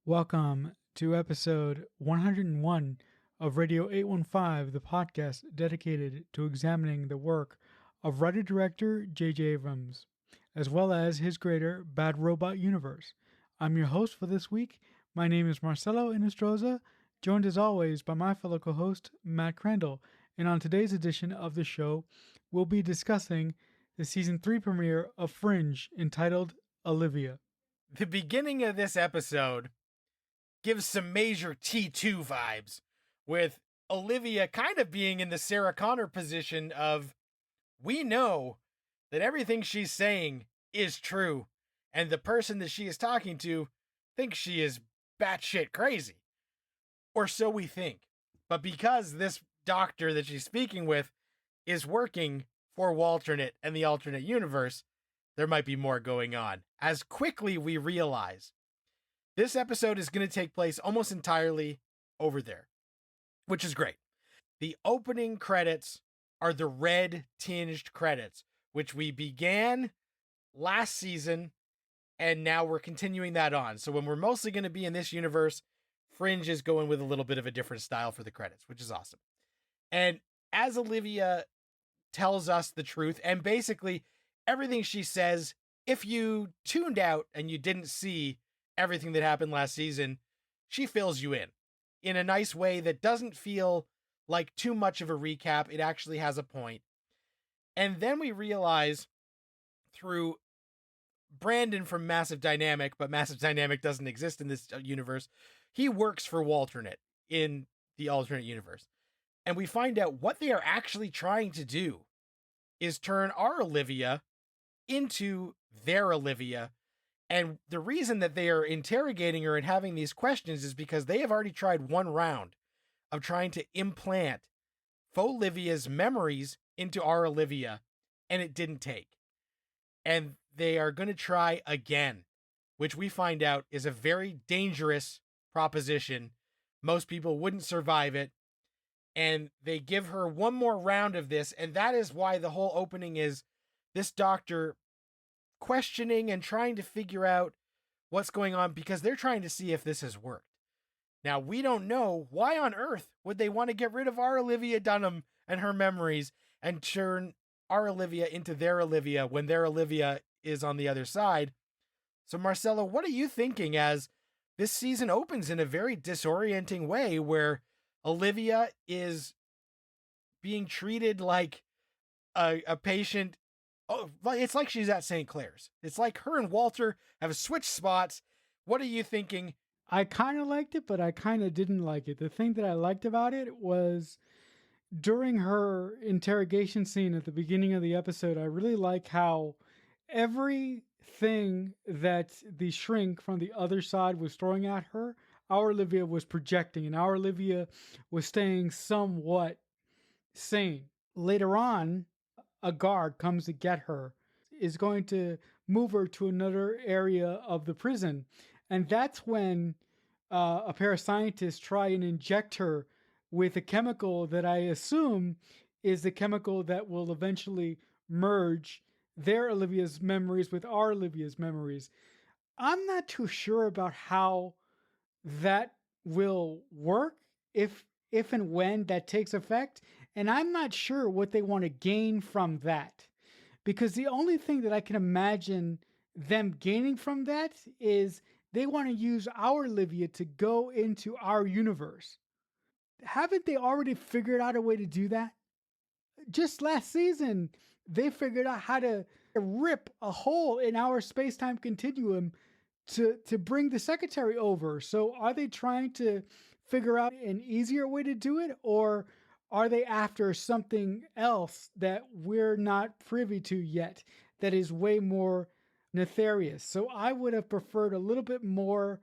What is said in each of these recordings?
Welcome to episode 101 of Radio 815, the podcast dedicated to examining the work of writer-director J.J. Abrams, as well as his greater Bad Robot universe. I'm your host for this week. My name is Marcelo Inestroza, joined as always by my fellow co-host Matt Crandall. And on today's edition of the show, we'll be discussing the season 3 premiere of Fringe entitled Olivia. The beginning of this episode gives some major T2 vibes, with Olivia kind of being in the Sarah Connor position of, we know that everything she's saying is true, and the person that she is talking to thinks she is batshit crazy. Or so we think. But because this doctor that she's speaking with is working for Walternate and the alternate universe, there might be more going on. As quickly we realize, this episode is going to take place almost entirely over there, which is great. The opening credits are the red tinged credits, which we began last season, and now we're continuing that on. So when we're mostly going to be in this universe, Fringe is going with a little bit of a different style for the credits, which is awesome. And as Olivia tells us the truth, and basically everything she says, if you tuned out and you didn't see everything that happened last season, she fills you in a nice way that doesn't feel like too much of a recap. It actually has a point. And then we realize through Brandon from Massive Dynamic, but Massive Dynamic doesn't exist in this universe. He works for Walternate in the alternate universe. And we find out what they are actually trying to do is turn our Olivia into their Olivia. And the reason that they are interrogating her and having these questions is because they have already tried one round of trying to implant faux Olivia's memories into our Olivia, and it didn't take. And they are going to try again, which we find out is a very dangerous proposition. Most people wouldn't survive it. And they give her one more round of this, and that is why the whole opening is this doctor questioning and trying to figure out what's going on, because they're trying to see if this has worked. Now, we don't know why on earth would they want to get rid of our Olivia Dunham and her memories and turn our Olivia into their Olivia when their Olivia is on the other side. So, Marcelo, what are you thinking as this season opens in a very disorienting way where Olivia is being treated like a patient? Oh, it's like she's at St. Clair's. It's like her and Walter have switched spots. What are you thinking? I kind of liked it, but I kind of didn't like it. The thing that I liked about it was during her interrogation scene at the beginning of the episode, I really like how everything that the shrink from the other side was throwing at her, our Olivia was projecting, and our Olivia was staying somewhat sane. Later on, a guard comes to get her, is going to move her to another area of the prison. And that's when a pair of scientists try and inject her with a chemical that I assume is the chemical that will eventually merge their Olivia's memories with our Olivia's memories. I'm not too sure about how that will work, if and when that takes effect, and I'm not sure what they want to gain from that, because the only thing that I can imagine them gaining from that is they want to use our Olivia to go into our universe. Haven't they already figured out a way to do that? Just last season, they figured out how to rip a hole in our space-time continuum to bring the secretary over. So are they trying to figure out an easier way to do it, or are they after something else that we're not privy to yet that is way more nefarious? So I would have preferred a little bit more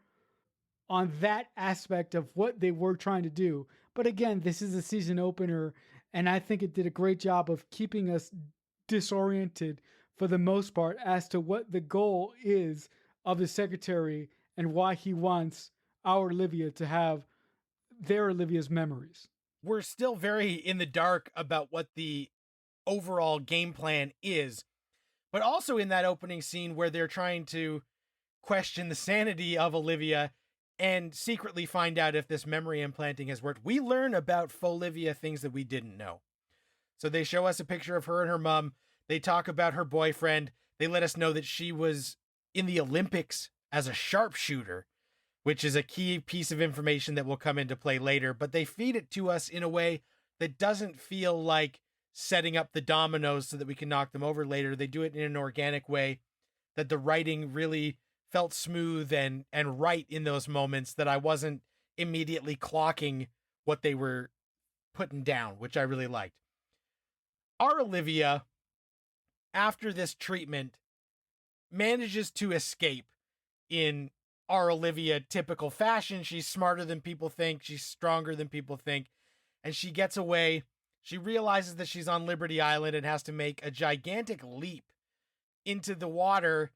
on that aspect of what they were trying to do. But again, this is a season opener, and I think it did a great job of keeping us disoriented for the most part as to what the goal is of the secretary and why he wants our Olivia to have their Olivia's memories. We're still very in the dark about what the overall game plan is, but also in that opening scene where they're trying to question the sanity of Olivia, and secretly find out if this memory implanting has worked. We learn about Olivia things that we didn't know. So they show us a picture of her and her mom. They talk about her boyfriend. They let us know that she was in the Olympics as a sharpshooter, which is a key piece of information that will come into play later. But they feed it to us in a way that doesn't feel like setting up the dominoes so that we can knock them over later. They do it in an organic way that the writing really felt smooth and right in those moments, that I wasn't immediately clocking what they were putting down, which I really liked. Our Olivia, after this treatment, manages to escape in our Olivia typical fashion. She's smarter than people think. She's stronger than people think. And she gets away. She realizes that she's on Liberty Island and has to make a gigantic leap into the water.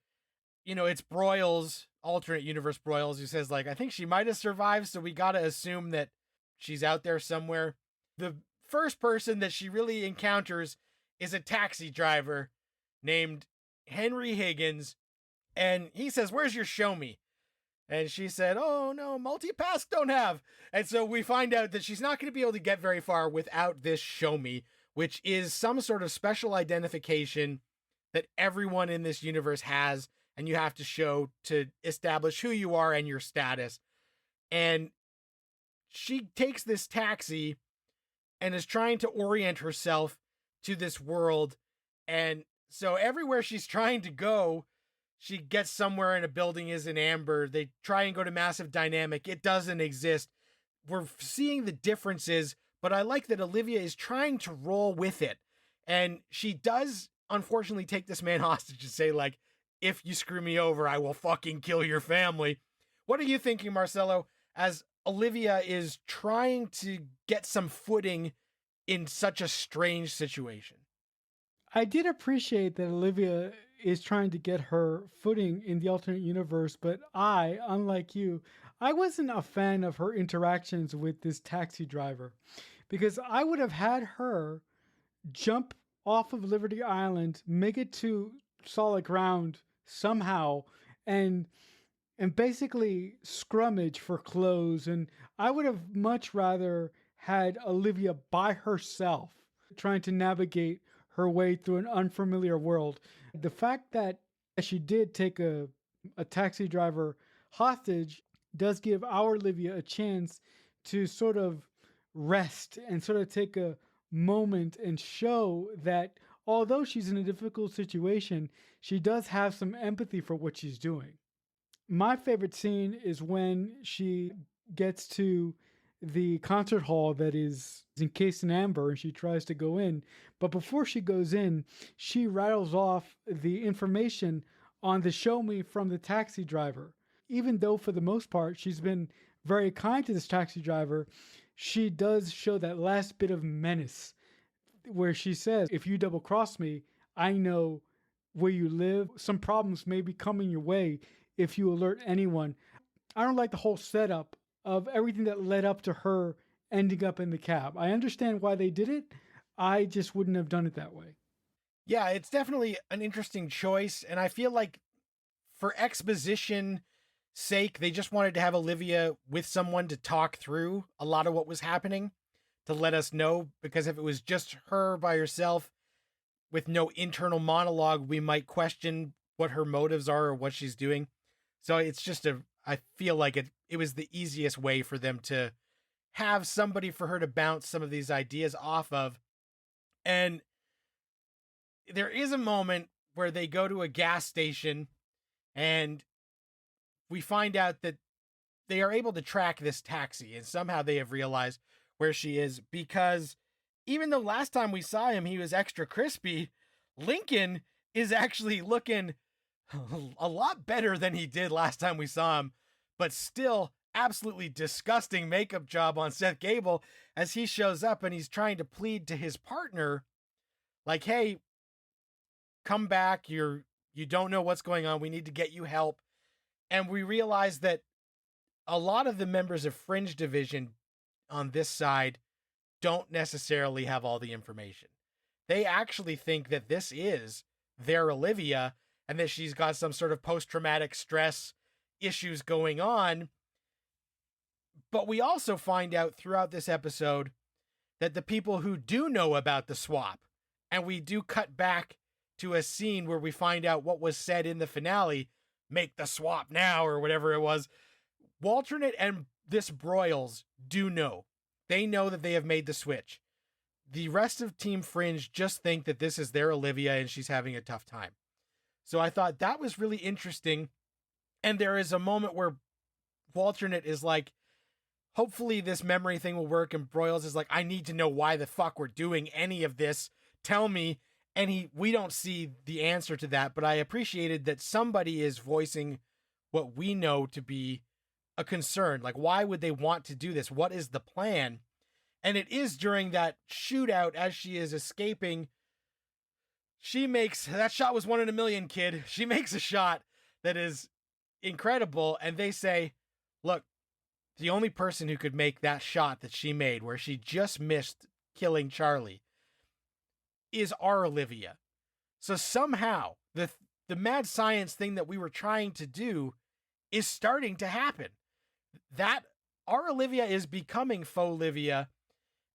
You know, it's Broyles, alternate universe Broyles, who says, like, I think she might have survived, so we got to assume that she's out there somewhere. The first person that she really encounters is a taxi driver named Henry Higgins. And he says, where's your show me? And she said, oh no, multi-pass don't have. And so we find out that she's not going to be able to get very far without this show me, which is some sort of special identification that everyone in this universe has, and you have to show to establish who you are and your status. And she takes this taxi and is trying to orient herself to this world. And so everywhere she's trying to go, she gets somewhere and a building is in amber. They try and go to Massive Dynamic. It doesn't exist. We're seeing the differences, but I like that Olivia is trying to roll with it. And she does, unfortunately, take this man hostage and say, like, if you screw me over, I will fucking kill your family. What are you thinking, Marcelo, as Olivia is trying to get some footing in such a strange situation? I did appreciate that Olivia is trying to get her footing in the alternate universe, but I, unlike you, I wasn't a fan of her interactions with this taxi driver, because I would have had her jump off of Liberty Island, make it to solid ground somehow, and basically scrummage for clothes. And I would have much rather had Olivia by herself trying to navigate her way through an unfamiliar world. The fact that she did take a taxi driver hostage does give our Olivia a chance to sort of rest and sort of take a moment and show that although she's in a difficult situation, she does have some empathy for what she's doing. My favorite scene is when she gets to the concert hall that is encased in amber and she tries to go in. But before she goes in, she rattles off the information on the show me from the taxi driver. Even though for the most part she's been very kind to this taxi driver, she does show that last bit of menace where she says, if you double cross me, I know where you live. Some problems may be coming your way if you alert anyone. I don't like the whole setup of everything that led up to her ending up in the cab. I understand why they did it. I just wouldn't have done it that way. Yeah, it's definitely an interesting choice. And I feel like for exposition sake, they just wanted to have Olivia with someone to talk through a lot of what was happening, to let us know, because if it was just her by herself with no internal monologue, we might question what her motives are or what she's doing. So it's just I feel like it was the easiest way for them to have somebody for her to bounce some of these ideas off of. And there is a moment where they go to a gas station and we find out that they are able to track this taxi, and somehow they have realized where she is, because even though last time we saw him, he was extra crispy, Lincoln is actually looking a lot better than he did last time we saw him, but still absolutely disgusting makeup job on Seth Gable as he shows up and he's trying to plead to his partner, like, hey, come back. You don't know what's going on. We need to get you help. And we realize that a lot of the members of Fringe Division on this side don't necessarily have all the information. They actually think that this is their Olivia and that she's got some sort of post-traumatic stress issues going on. But we also find out throughout this episode that the people who do know about the swap, and we do cut back to a scene where we find out what was said in the finale, make the swap now, or whatever it was. Walternate and this Broyles do know. They know that they have made the switch. The rest of Team Fringe just think that this is their Olivia and she's having a tough time. So I thought that was really interesting. And there is a moment where Walternate is like, hopefully this memory thing will work. And Broyles is like, I need to know why the fuck we're doing any of this. Tell me. And we don't see the answer to that, but I appreciated that somebody is voicing what we know to be a concern. Like, why would they want to do this? What is the plan? And it is during that shootout as she is escaping. She makes that shot was 1 in a million, kid. She makes a shot that is incredible. And they say, look, the only person who could make that shot that she made, where she just missed killing Charlie, is our Olivia. So somehow the mad science thing that we were trying to do is starting to happen. That our Olivia is becoming faux Olivia,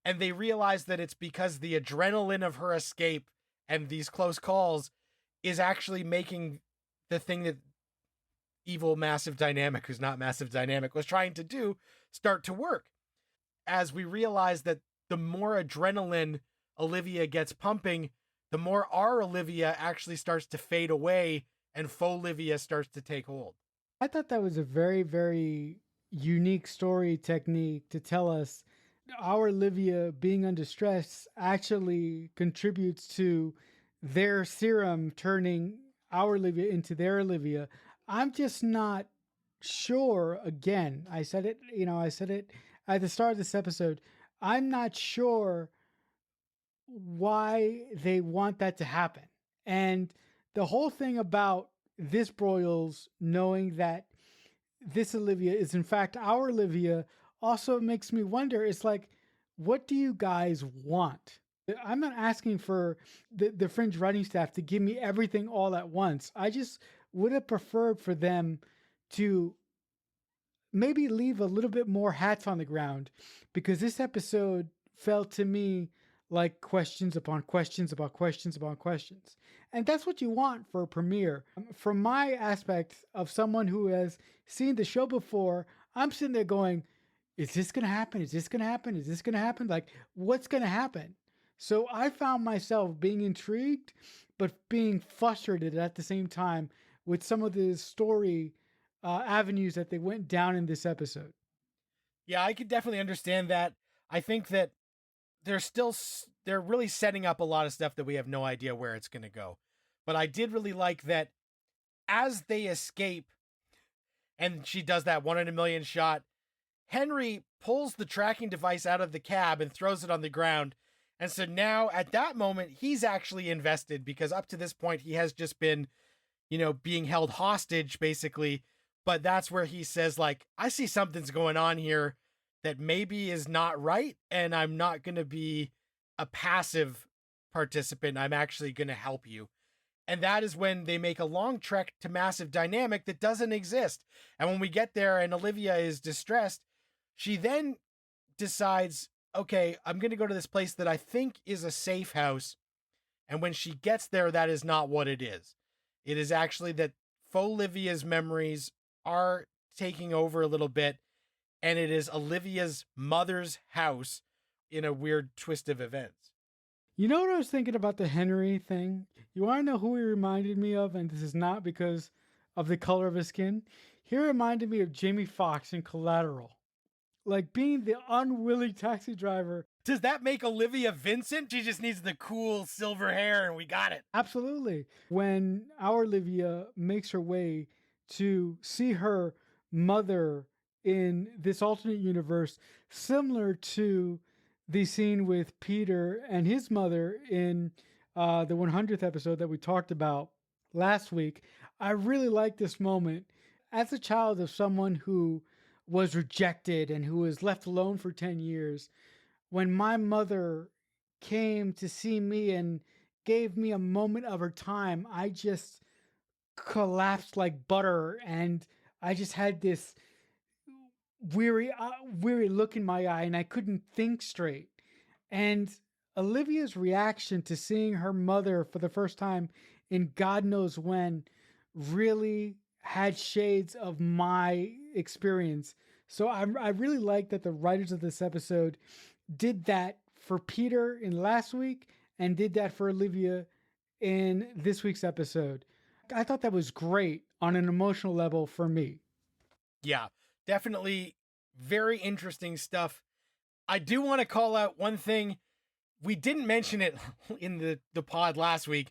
and they realize that it's because the adrenaline of her escape and these close calls is actually making the thing that evil Massive Dynamic, who's not Massive Dynamic, was trying to do start to work. As we realize that the more adrenaline Olivia gets pumping, the more our Olivia actually starts to fade away and faux Olivia starts to take hold. I thought that was a very, very unique story technique to tell us our Olivia being under stress actually contributes to their serum turning our Olivia into their Olivia. I'm just not sure. Again, I said it at the start of this episode. I'm not sure why they want that to happen. And the whole thing about this Broyles knowing that this Olivia is in fact our Olivia also makes me wonder, it's like, what do you guys want? I'm not asking for the Fringe writing staff to give me everything all at once. I just would have preferred for them to maybe leave a little bit more hats on the ground, because this episode felt to me like questions upon questions about questions upon questions. And that's what you want for a premiere. From my aspect of someone who has seen the show before, I'm sitting there going, is this going to happen? Is this going to happen? Is this going to happen? Like, what's going to happen? So I found myself being intrigued, but being frustrated at the same time with some of the story avenues that they went down in this episode. Yeah, I could definitely understand that. I think that they're really setting up a lot of stuff that we have no idea where it's going to go. But I did really like that as they escape and she does that 1 in a million shot, Henry pulls the tracking device out of the cab and throws it on the ground. And so now at that moment, he's actually invested, because up to this point, he has just been, being held hostage basically. But that's where he says, like, I see something's going on here that maybe is not right. And I'm not going to be a passive participant. I'm actually going to help you. And that is when they make a long trek to Massive Dynamic that doesn't exist. And when we get there and Olivia is distressed, she then decides, okay, I'm going to go to this place that I think is a safe house. And when she gets there, that is not what it is. It is actually that faux Olivia's memories are taking over a little bit. And it is Olivia's mother's house in a weird twist of events. You know what I was thinking about the Henry thing? You want to know who he reminded me of? And this is not because of the color of his skin. He reminded me of Jamie Foxx in Collateral. Like being the unwilling taxi driver. Does that make Olivia Vincent? She just needs the cool silver hair and we got it. Absolutely. When our Olivia makes her way to see her mother in this alternate universe, similar to the scene with Peter and his mother in the 100th episode that we talked about last week, I really like this moment. As a child of someone who was rejected and who was left alone for 10 years, when my mother came to see me and gave me a moment of her time, I just collapsed like butter. And I just had this weary look in my eye, and I couldn't think straight. And Olivia's reaction to seeing her mother for the first time in God knows when really had shades of my experience. So I really like that the writers of this episode did that for Peter in last week and did that for Olivia in this week's episode. I thought that was great on an emotional level for me. Yeah, definitely very interesting stuff. I do want to call out one thing. We didn't mention it in the pod last week.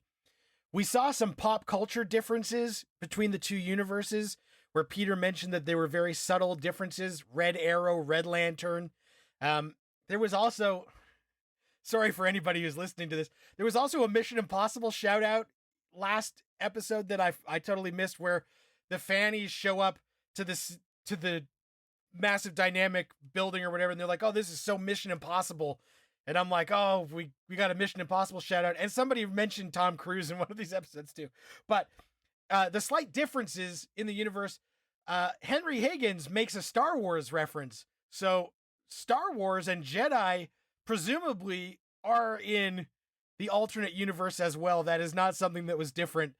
We saw some pop culture differences between the two universes, where Peter mentioned that there were very subtle differences. Red Arrow, Red Lantern. There was also, sorry for anybody who's listening to this, there was also a Mission Impossible shout out last episode that I totally missed, where the Fannies show up to the massive dynamic building or whatever, and they're like, oh, this is so Mission Impossible. And I'm like, oh, we got a Mission Impossible shout out. And somebody mentioned Tom Cruise in one of these episodes too. But the slight differences in the universe, Henry Higgins makes a Star Wars reference. So Star Wars and Jedi presumably are in the alternate universe as well. That is not something that was different.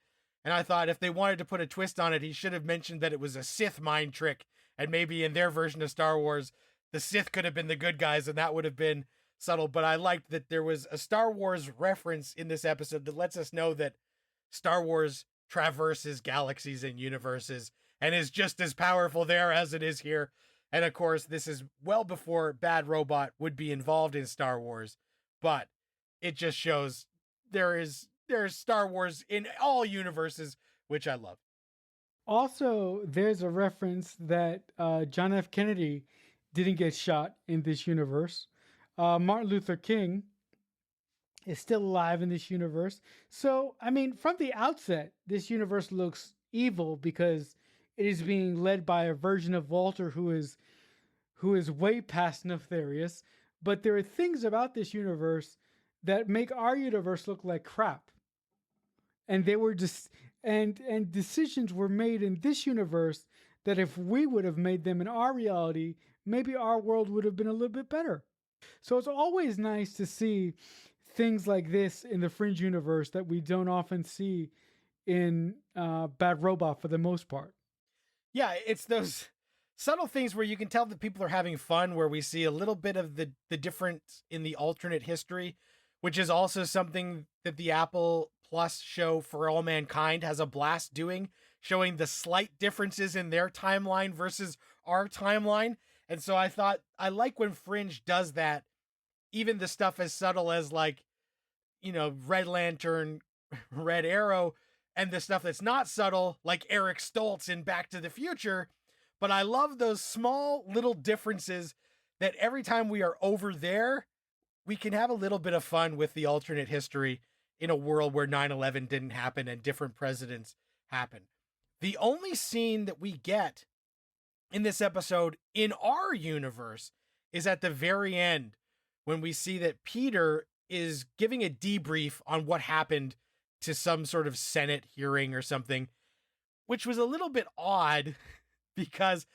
And I thought if they wanted to put a twist on it, he should have mentioned that it was a Sith mind trick. And maybe in their version of Star Wars, the Sith could have been the good guys, and that would have been subtle. But I liked that there was a Star Wars reference in this episode that lets us know that Star Wars traverses galaxies and universes and is just as powerful there as it is here. And of course, this is well before Bad Robot would be involved in Star Wars, but it just shows there's Star Wars in all universes, which I love. Also, there's a reference that John F. Kennedy didn't get shot in this universe. Martin Luther King is still alive in this universe. So, I mean, from the outset, this universe looks evil because it is being led by a version of Walter who is way past nefarious. But there are things about this universe that make our universe look like crap. And they were just and decisions were made in this universe that if we would have made them in our reality, maybe our world would have been a little bit better. So it's always nice to see things like this in the Fringe universe that we don't often see in Bad Robot for the most part. Yeah, it's those subtle things where you can tell that people are having fun, where we see a little bit of the difference in the alternate history, which is also something that the Apple Plus show For All Mankind has a blast doing, showing the slight differences in their timeline versus our timeline. And so I thought, I like when Fringe does that, even the stuff as subtle as, like, you know, Red Lantern, Red Arrow, and the stuff that's not subtle, like Eric Stoltz in Back to the Future. But I love those small little differences that every time we are over there, we can have a little bit of fun with the alternate history in a world where 9/11 didn't happen and different presidents happen. The only scene that we get in this episode in our universe is at the very end, when we see that Peter is giving a debrief on what happened to some sort of Senate hearing or something, which was a little bit odd because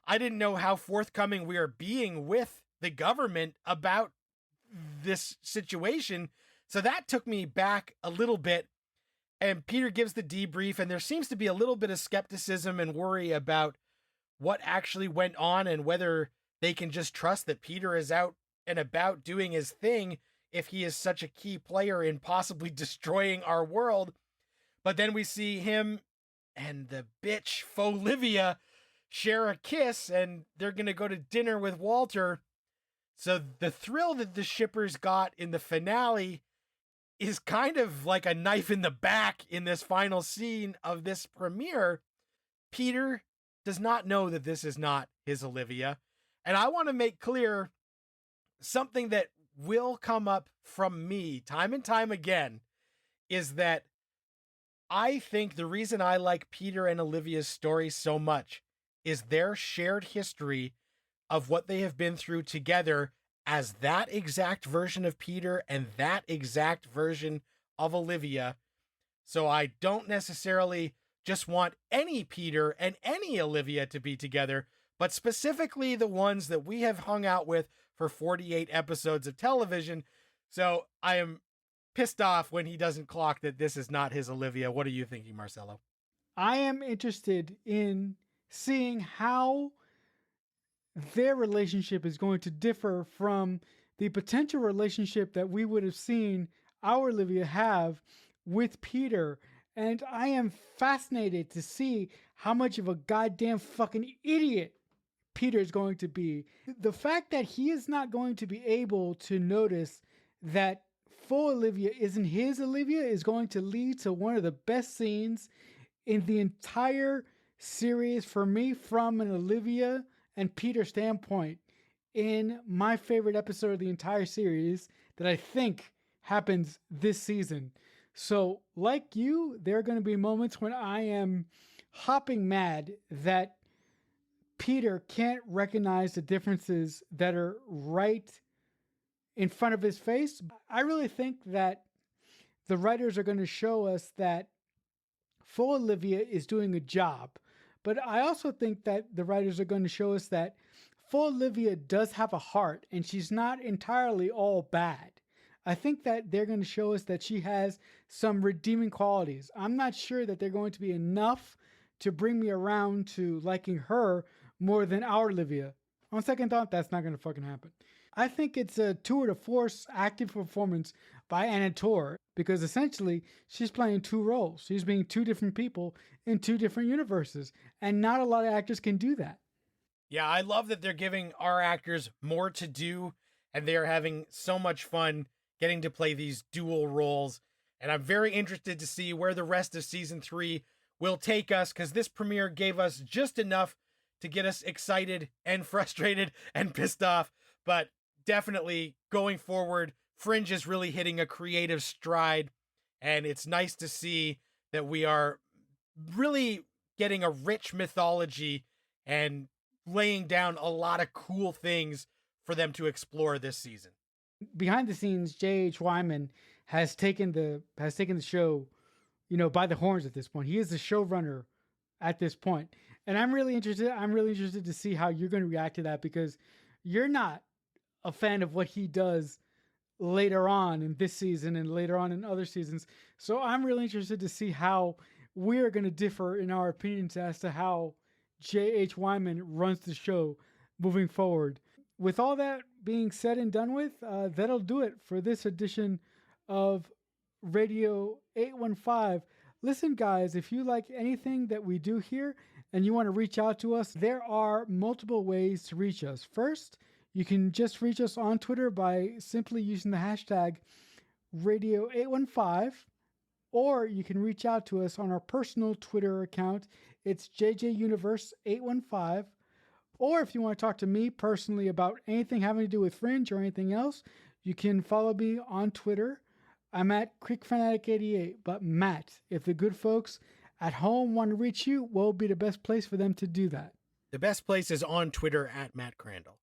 I didn't know how forthcoming we are being with the government about this situation. So that took me back a little bit. And Peter gives the debrief, and there seems to be a little bit of skepticism and worry about what actually went on and whether they can just trust that Peter is out and about doing his thing if he is such a key player in possibly destroying our world. But then we see him and the bitch Olivia share a kiss, and they're going to go to dinner with Walter. So the thrill that the shippers got in the finale is kind of like a knife in the back in this final scene of this premiere. Peter does not know that this is not his Olivia. And I want to make clear something that will come up from me time and time again is that I think the reason I like Peter and Olivia's story so much is their shared history of what they have been through together as that exact version of Peter and that exact version of Olivia. So I don't necessarily just want any Peter and any Olivia to be together, but specifically the ones that we have hung out with for 48 episodes of television. So I am pissed off when he doesn't clock that this is not his Olivia. What are you thinking, Marcelo? I am interested in seeing how their relationship is going to differ from the potential relationship that we would have seen our Olivia have with Peter. And I am fascinated to see how much of a goddamn fucking idiot Peter is going to be. The fact that he is not going to be able to notice that full Olivia isn't his Olivia is going to lead to one of the best scenes in the entire series for me from an Olivia and Peter standpoint in my favorite episode of the entire series that I think happens this season. So, like you, there are going to be moments when I am hopping mad that Peter can't recognize the differences that are right in front of his face. I really think that the writers are going to show us that full Olivia is doing a job. But I also think that the writers are going to show us that full Olivia does have a heart and she's not entirely all bad. I think that they're going to show us that she has some redeeming qualities. I'm not sure that they're going to be enough to bring me around to liking her more than our Olivia. On second thought, that's not going to fucking happen. I think it's a tour de force active performance by Anna Torv because essentially she's playing two roles. She's being two different people in two different universes, and not a lot of actors can do that. Yeah, I love that they're giving our actors more to do and they are having so much fun getting to play these dual roles. And I'm very interested to see where the rest of season 3 will take us because this premiere gave us just enough to get us excited and frustrated and pissed off. But definitely going forward, Fringe is really hitting a creative stride. And it's nice to see that we are really getting a rich mythology and laying down a lot of cool things for them to explore this season. Behind the scenes, J.H. Wyman has taken the show, by the horns at this point. He is the showrunner at this point. And I'm really interested. I'm really interested to see how you're going to react to that because you're not a fan of what he does later on in this season and later on in other seasons. So I'm really interested to see how we're going to differ in our opinions as to how J.H. Wyman runs the show moving forward. With all that being said and done with, that'll do it for this edition of Radio 815. Listen, guys, if you like anything that we do here and you want to reach out to us, there are multiple ways to reach us. First, you can just reach us on Twitter by simply using the hashtag Radio815, or you can reach out to us on our personal Twitter account. It's JJUniverse815. Or if you want to talk to me personally about anything having to do with Fringe or anything else, you can follow me on Twitter. I'm at CreekFanatic88. But Matt, if the good folks at home want to reach you, what will be the best place for them to do that? The best place is on Twitter at Matt Crandall.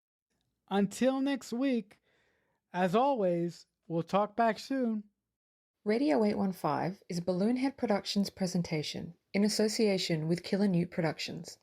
Until next week, as always, we'll talk back soon. Radio 815 is a Balloonhead Productions presentation in association with Killer Newt Productions.